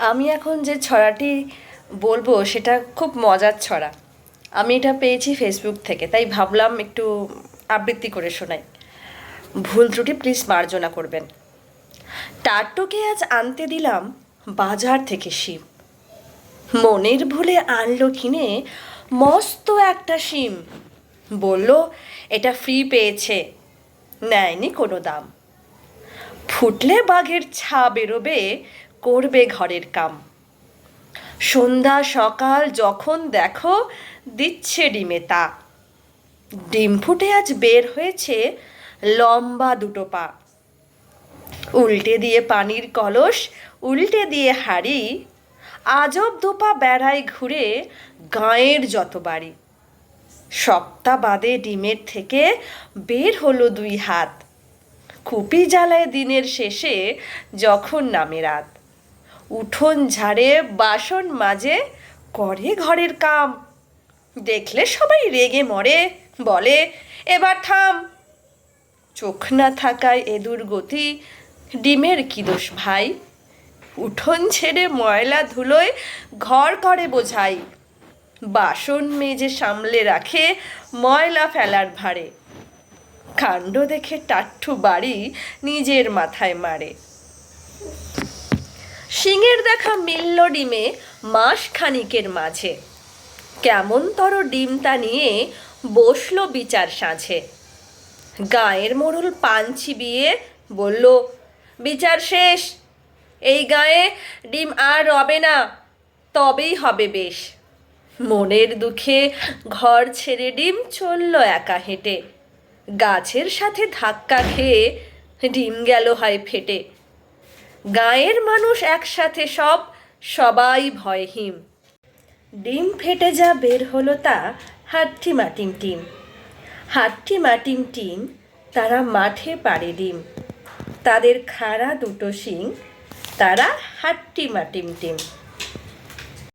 আমি এখন যে ছড়াটি বলবো সেটা খুব মজার ছড়া। আমি এটা পেয়েছি ফেসবুক থেকে, তাই ভাবলাম একটু আবৃত্তি করে শোনাই। ভুল ত্রুটি প্লিজ মার্জনা করবেন। টাট্টুকে আজ আনতে দিলাম বাজার থেকে শিম, মনের ভুলে আনলো কিনে মস্ত একটা শিম। বলল এটা ফ্রি পেয়েছে, নেয়নি কোনো দাম। ফুটলে বাঘের ছা বেরোবে, করবে ঘরের কাম। সন্ধ্যা সকাল যখন দেখো দিচ্ছে ডিমে তা। ডিম ফুটে আজ বের হয়েছে লম্বা দুটো পা। উল্টে দিয়ে পানির কলস, উল্টে দিয়ে হাড়ি, আজব দুপা বেড়ায় ঘুরে গাঁয়ের যত বাড়ি। সপ্তাহ বাদে ডিমের থেকে বের হলো দুই হাত। কুপি জ্বালায় দিনের শেষে যখন নামে রাত। উঠোন ঝাড়ে, বাসন মাজে, করে ঘরের কাম। দেখলে সবাই রেগে মরে, বলে এবার থাম। চোখ না থাকায় এ দুর্গতি, ডিমের কি দোষ ভাই? উঠোন ছেড়ে ময়লা ধুলোয় ঘর করে বোঝাই। বাসন মেজে সামলে রাখে ময়লা ফেলার ভারে। কাণ্ড দেখে টাট্টু বাড়ি নিজের মাথায় মারে। শিঙের দেখা মিলল ডিমে মাস খানিকের মাঝে। কেমন তর ডিমটা নিয়ে বসলো বিচার সাঁঝে। গাঁয়ের মোড়ল পান চিবিয়ে বলল বিচার শেষ, এই গাঁয়ে ডিম আর রবে না, তবেই হবে বেশ। মনের দুঃখে ঘর ছেড়ে ডিম চলল একা হেঁটে। গাছের সাথে ধাক্কা খেয়ে ডিম গেল হয় ফেটে। গাঁয়ের মানুষ একসাথে সবাই ভয়হীন। ডিম ফেটে যা বের হলো তা হাট্টি মাটিম টিম। হাট্টি মাটিম টিম, তারা মাঠে পাড়ে ডিম। তাদের খাড়া দুটো শিং, তারা হাট্টি মাটিম টিম।